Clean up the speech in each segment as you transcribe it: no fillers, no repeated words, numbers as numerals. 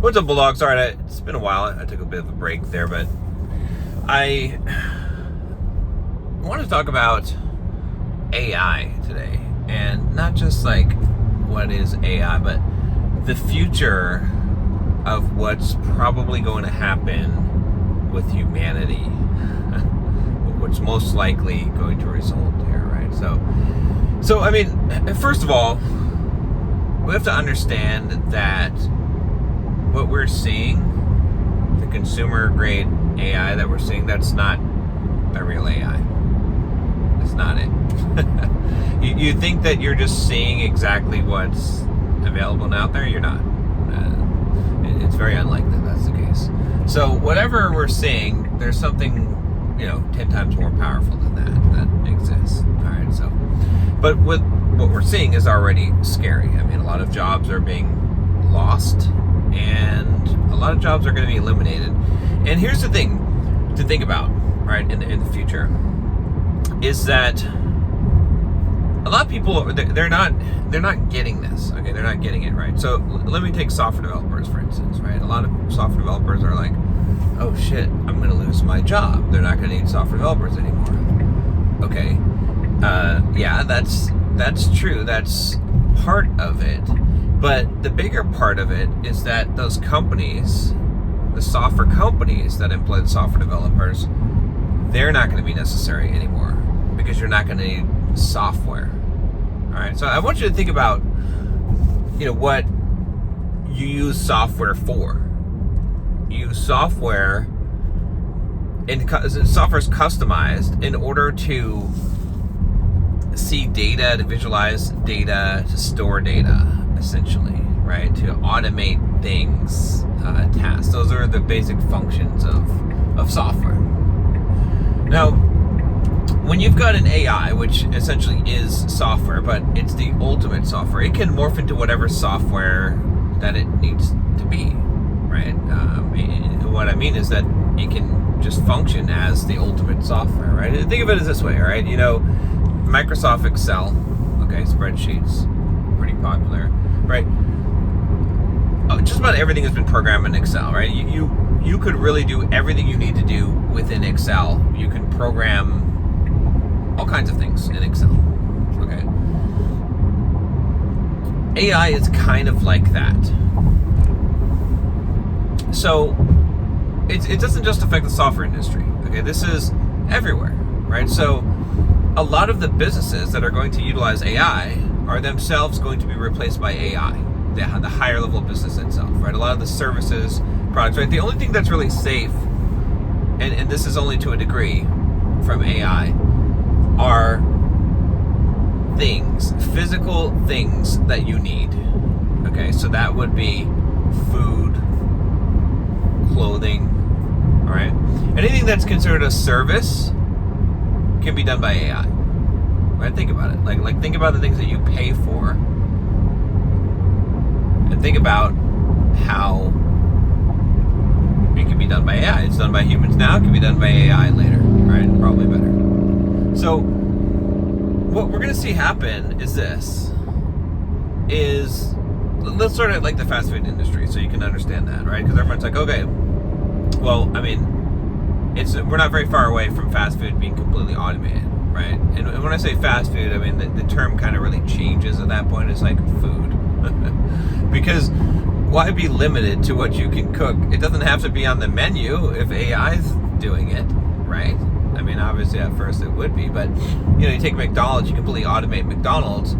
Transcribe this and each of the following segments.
What's up, Bulldog? Sorry, it's been a while. I took a bit of a break there, but I want to talk about AI today. And not just like what is AI, but the future of what's probably going to happen with humanity. What's most likely going to result here, right? So I mean, first of all, we have to understand that what we're seeing, the consumer grade AI that we're seeing, that's not a real AI. That's not it. You think that you're just seeing exactly what's available out there? You're not. It's very unlikely that's the case. So whatever we're seeing, there's something 10 times more powerful than that exists. All right. So, but what we're seeing is already scary. I mean, a lot of jobs are being lost, and a lot of jobs are going to be eliminated. And here's the thing to think about, right, in the future, is that a lot of people, they're not getting this. Okay, they're not getting it, right? So let me take software developers, for instance, right? A lot of software developers are like, oh shit, I'm going to lose my job. They're not going to need software developers anymore. Okay, yeah, that's true. That's part of it. But the bigger part of it is that those companies, the software companies that employ the software developers, they're not going to be necessary anymore because you're not going to need software. All right, so I want you to think about, what you use software for. You use software, and software is customized in order to see data, to visualize data, to store data, essentially, right? To automate things, tasks. Those are the basic functions of software. Now, when you've got an AI, which essentially is software, but it's the ultimate software, it can morph into whatever software that it needs to be, right? What I mean is that it can just function as the ultimate software, right? Think of it as this way, all right? Microsoft Excel, okay, spreadsheets, pretty popular, right? Just about everything has been programmed in Excel, right? You could really do everything you need to do within Excel. You can program all kinds of things in Excel, okay? AI is kind of like that. So it doesn't just affect the software industry, okay? This is everywhere, right? So a lot of the businesses that are going to utilize AI are themselves going to be replaced by AI, the higher level business itself, right? A lot of the services, products, right? The only thing that's really safe, and this is only to a degree from AI, are things, physical things that you need. Okay, so that would be food, clothing, all right? Anything that's considered a service can be done by AI. Right? Think about it. Like think about the things that you pay for, and think about how it can be done by AI. It's done by humans now. It can be done by AI later, right? Probably better. So what we're going to see happen is this. Let's start at like the fast food industry so you can understand that, right? Because everyone's like, okay, well, I mean, we're not very far away from fast food being completely automated, right? And when I say fast food, I mean the term kind of really changes at that point. It's like food. Because why be limited to what you can cook? It doesn't have to be on the menu if AI's doing it, right? I mean, obviously at first it would be, but you take McDonald's, you completely automate McDonald's.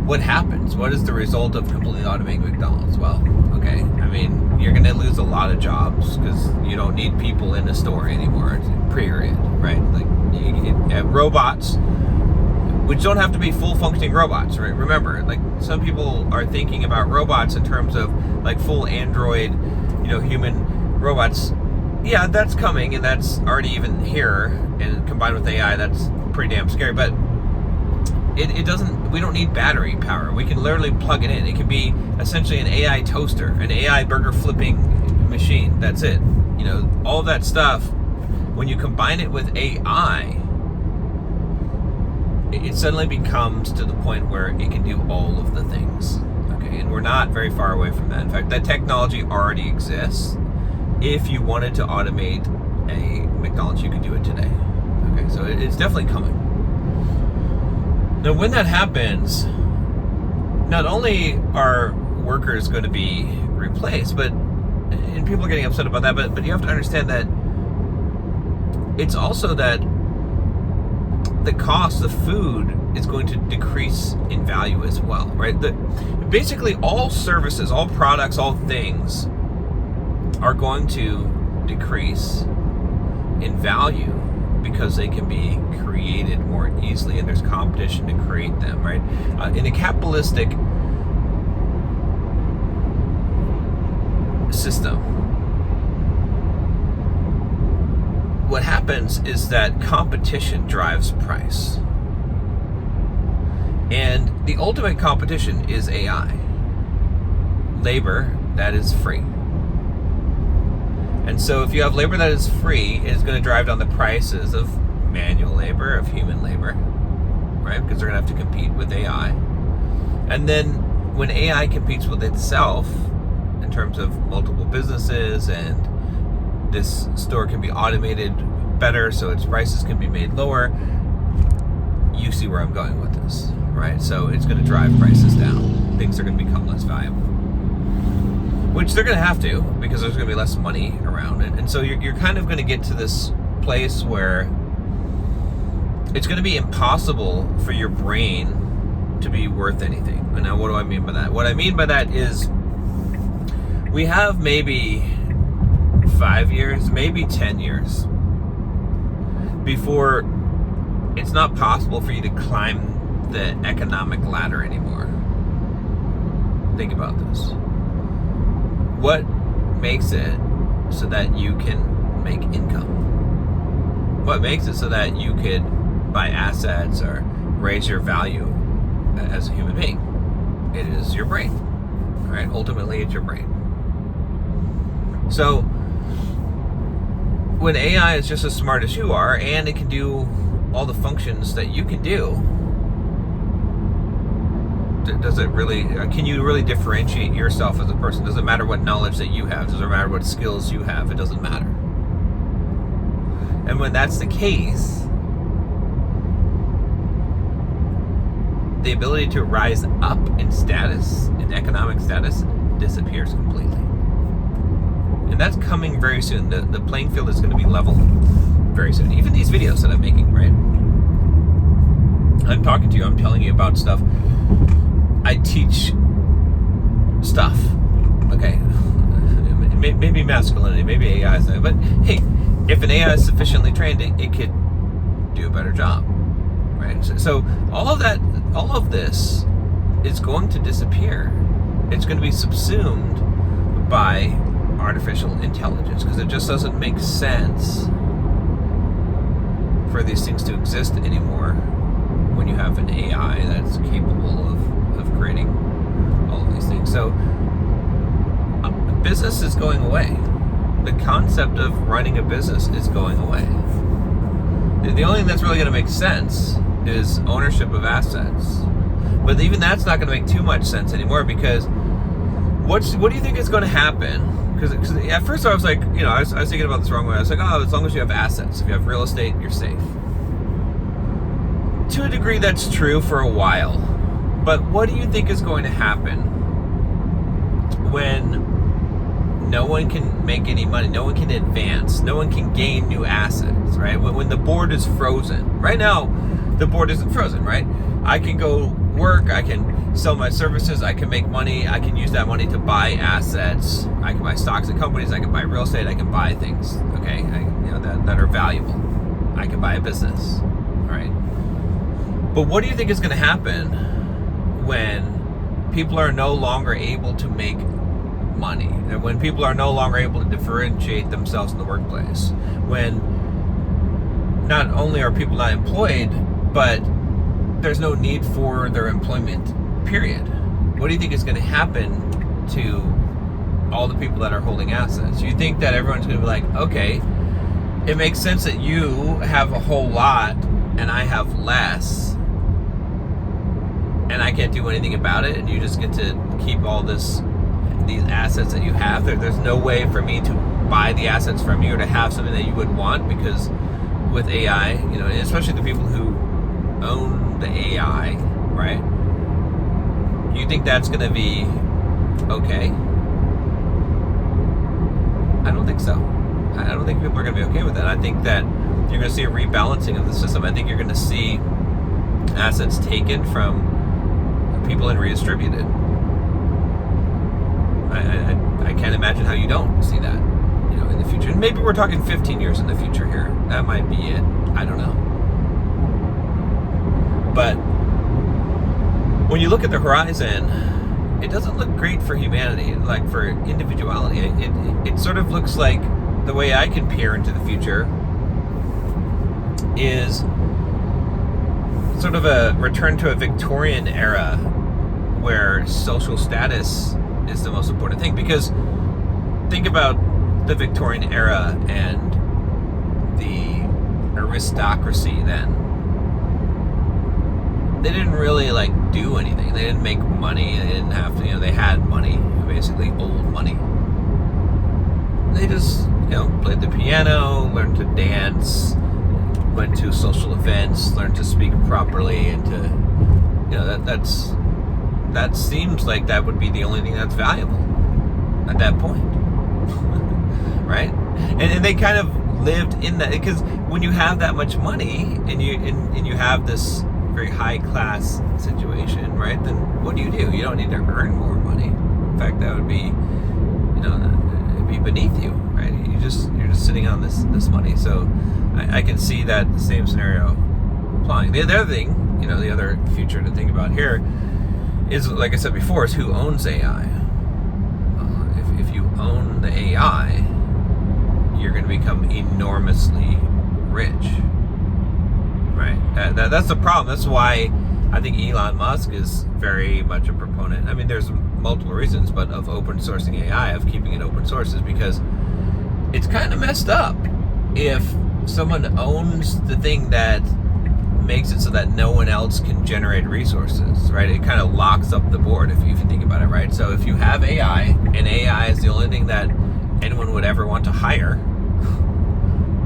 What happens? What is the result of completely automating McDonald's? Well, okay, I mean, you're going to lose a lot of jobs because you don't need people in the store anymore, period, right? Like, you have robots, which don't have to be full functioning robots, right? Remember, like, some people are thinking about robots in terms of like full Android, human robots. Yeah, that's coming, and that's already even here, and combined with AI, that's pretty damn scary, but we don't need battery power. We can literally plug it in. It can be essentially an AI toaster, an AI burger flipping machine. That's it. All of that stuff, when you combine it with AI, it suddenly becomes to the point where it can do all of the things. Okay. Okay, and we're not very far away from that. In fact, that technology already exists. If you wanted to automate a McDonald's, you could do it today. Okay, so it's definitely coming. Now, when that happens, not only are workers going to be replaced, and people are getting upset about that, but you have to understand that it's also that the cost of food is going to decrease in value as well, right? Basically, all services, all products, all things are going to decrease in value because they can be created more easily, and there's competition to create them, right? In a capitalistic system, what happens is that competition drives price. And the ultimate competition is AI. Labor that is free. And so if you have labor that is free, it's going to drive down the prices of manual labor, of human labor, right? Because they're going to have to compete with AI. And then when AI competes with itself in terms of multiple businesses, and this store can be automated better so its prices can be made lower, you see where I'm going with this, right? So it's going to drive prices down. Things are going to become less valuable, which they're going to have to, because there's going to be less money around. And so you're kind of going to get to this place where it's going to be impossible for your brain to be worth anything. And now, what do I mean by that? What I mean by that is we have maybe 5 years, maybe 10 years before it's not possible for you to climb the economic ladder anymore. Think about this. What makes it so that you can make income? What makes it so that you could buy assets or raise your value as a human being? It is your brain, right? Ultimately, it's your brain. So when AI is just as smart as you are, and it can do all the functions that you can do, does it really, can you really differentiate yourself as a person? Does it matter what knowledge that you have? Does it matter what skills you have? It doesn't matter. And when that's the case, the ability to rise up in status, in economic status, disappears completely. And that's coming very soon. The playing field is going to be leveled very soon. Even these videos that I'm making, right? I'm talking to you, I'm telling you about stuff. I teach stuff. Okay. Maybe masculinity, maybe AI is that. But hey, if an AI is sufficiently trained, it could do a better job. Right? So all of this is going to disappear. It's going to be subsumed by artificial intelligence, because it just doesn't make sense for these things to exist anymore when you have an AI that's capable of creating all of these things. So business is going away. The concept of running a business is going away. The only thing that's really going to make sense is ownership of assets. But even that's not going to make too much sense anymore, because what do you think is going to happen? Because at first I was like, I was thinking about this the wrong way. I was like, as long as you have assets, if you have real estate, you're safe. To a degree, that's true for a while. But what do you think is going to happen when no one can make any money, no one can advance, no one can gain new assets, right? When the board is frozen. Right now, the board isn't frozen, right? I can go work, I can sell my services, I can make money, I can use that money to buy assets, I can buy stocks in companies, I can buy real estate, I can buy things, okay, that are valuable. I can buy a business, all right? But what do you think is going to happen when people are no longer able to make money, and when people are no longer able to differentiate themselves in the workplace, when not only are people not employed, but there's no need for their employment, period? What do you think is going to happen to all the people that are holding assets? You think that everyone's going to be like, okay, it makes sense that you have a whole lot and I have less. and I can't do anything about it, and you just get to keep all these assets that you have. There's no way for me to buy the assets from you or to have something that you would want, because with AI, and especially the people who own the AI, right? You think that's going to be okay? I don't think so. I don't think people are going to be okay with that. I think that you're going to see a rebalancing of the system. I think you're going to see assets taken from people and redistributed. I can't imagine how you don't see that, in the future. And maybe we're talking 15 years in the future here. That might be it. I don't know. But when you look at the horizon, it doesn't look great for humanity, like for individuality. It sort of looks like, the way I can peer into the future is sort of a return to a Victorian era where social status is the most important thing. Because think about the Victorian era and the aristocracy then. They didn't really do anything. They didn't make money. They didn't have to, they had money, basically old money. They just, played the piano, learned to dance, went to social events, learned to speak properly, and to, that seems like that would be the only thing that's valuable at that point. Right? And they kind of lived in that, because when you have that much money and you have this very high class situation, right, then what do? You don't need to earn more money. In fact, that would be, it'd be beneath you, right? You're just sitting on this money. So I can see that the same scenario applying. The other thing, the other future to think about here is, like I said before, is who owns AI. If you own the AI, you're going to become enormously rich. Right. That's the problem. That's why I think Elon Musk is very much a proponent. I mean, there's multiple reasons, but of open sourcing AI, of keeping it open source, is because it's kind of messed up if someone owns the thing that makes it so that no one else can generate resources, right? It kind of locks up the board if you think about it, right? So if you have AI, and AI is the only thing that anyone would ever want to hire,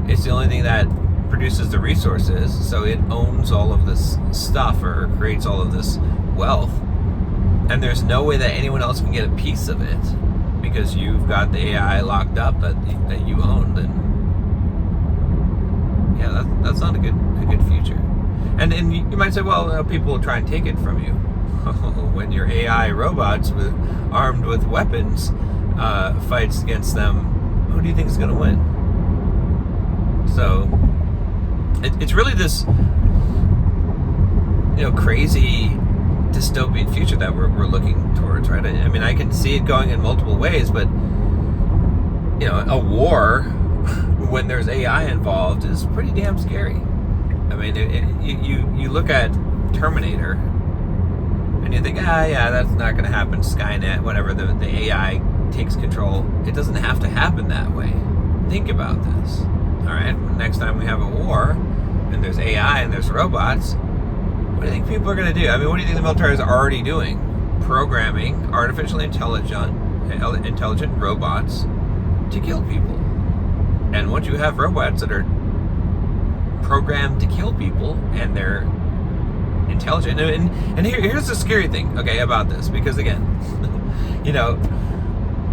it's the only thing that produces the resources, so it owns all of this stuff or creates all of this wealth, and there's no way that anyone else can get a piece of it because you've got the AI locked up that you own, then that's not a good future. And you might say, well, people will try and take it from you. When your AI robots armed with weapons fights against them, who do you think is going to win? So it's really this, crazy dystopian future that we're looking towards, right? I mean, I can see it going in multiple ways, but a war when there's AI involved is pretty damn scary. I mean, you look at Terminator, and you think, that's not going to happen. Skynet, whatever, the AI takes control. It doesn't have to happen that way. Think about this. All right, next time we have a war, and there's AI and there's robots, what do you think people are going to do? I mean, what do you think the military is already doing? Programming artificially intelligent robots to kill people. And once you have robots that are programmed to kill people, and they're intelligent, and here's the scary thing, okay, about this, because again,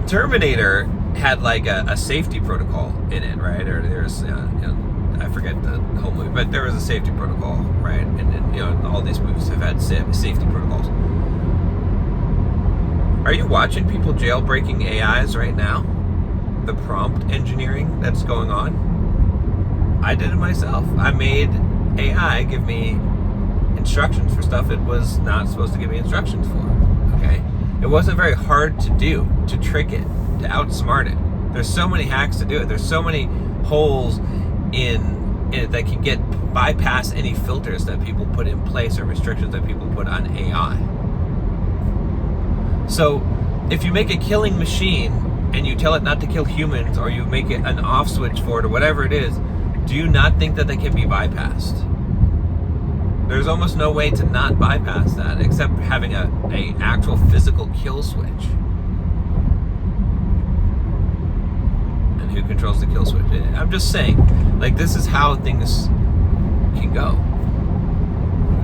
Terminator had a safety protocol in it, right? Or there's, I forget the whole movie, but there was a safety protocol, right? And all these movies have had safety protocols. Are you watching people jailbreaking AIs right now? The prompt engineering that's going on? I did it myself. I made AI give me instructions for stuff it was not supposed to give me instructions for, okay? It wasn't very hard to do, to trick it, to outsmart it. There's so many hacks to do it. There's so many holes in it that can bypass any filters that people put in place or restrictions that people put on AI. So if you make a killing machine and you tell it not to kill humans, or you make it an off switch for it, or whatever it is, do you not think that they can be bypassed? There's almost no way to not bypass that except having a actual physical kill switch. And who controls the kill switch? I'm just saying, like, this is how things can go.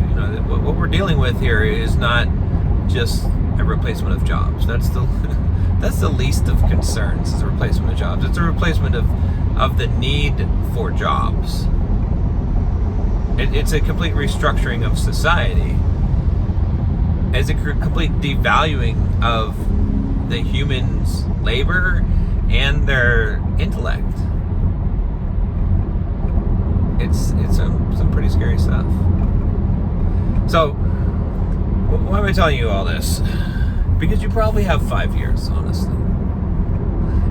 You know, what we're dealing with here is not just a replacement of jobs. That's the least of concerns, is a replacement of jobs. It's a replacement of the need for jobs. It's a complete restructuring of society. It's a complete devaluing of the humans' labor and their intellect. It's some pretty scary stuff. So, why am I telling you all this? Because you probably have 5 years, honestly.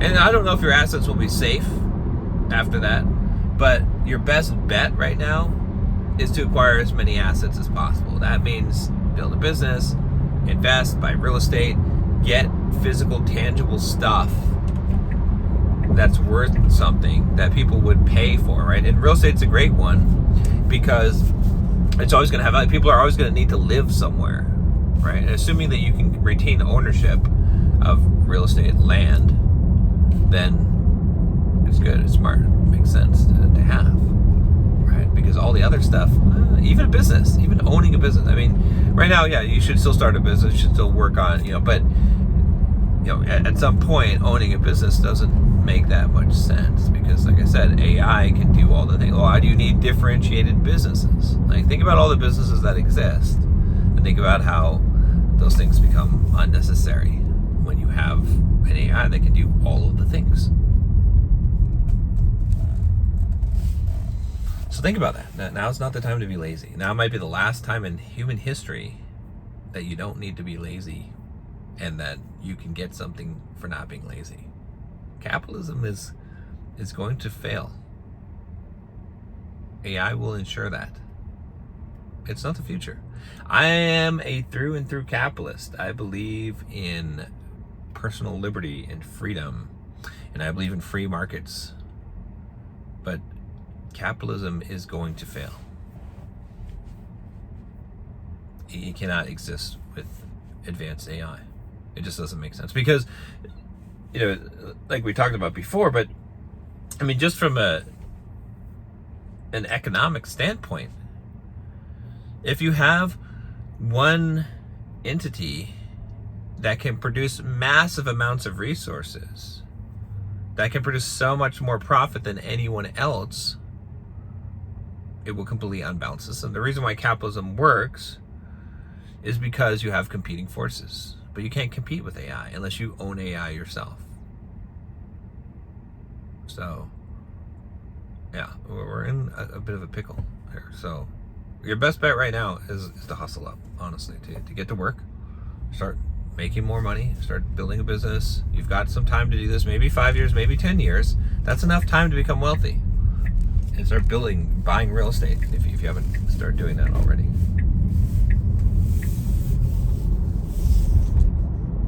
And I don't know if your assets will be safe after that, but your best bet right now is to acquire as many assets as possible. That means build a business, invest, buy real estate, get physical, tangible stuff that's worth something that people would pay for, right? And real estate's a great one because it's always going to have value. People are always going to need to live somewhere, right? And assuming that you can retain ownership of real estate land, then it's good, it's smart, it makes sense to have. Because all the other stuff, even a business, even owning a business. I mean, right now, yeah, you should still start a business, you should still work on, but at some point, owning a business doesn't make that much sense because, like I said, AI can do all the things. Why do you need differentiated businesses? Like, think about all the businesses that exist, and think about how those things become unnecessary when you have an AI that can do all of the things. So think about that. Now is not the time to be lazy. Now might be the last time in human history that you don't need to be lazy and that you can get something for not being lazy. Capitalism is going to fail. AI will ensure that. It's not the future. I am a through and through capitalist. I believe in personal liberty and freedom, and I believe in free markets. But capitalism is going to fail. It cannot exist with advanced AI. It just doesn't make sense because, like we talked about before, but I mean, just from an economic standpoint, if you have one entity that can produce massive amounts of resources, that can produce so much more profit than anyone else, it will completely unbalance this. And the reason why capitalism works is because you have competing forces. But you can't compete with AI unless you own AI yourself. So, yeah, we're in a bit of a pickle here. So, your best bet right now is to hustle up, honestly, to get to work, start making more money, start building a business. You've got some time to do this, maybe 5 years, maybe 10 years. That's enough time to become wealthy. And start buying real estate if you haven't started doing that already.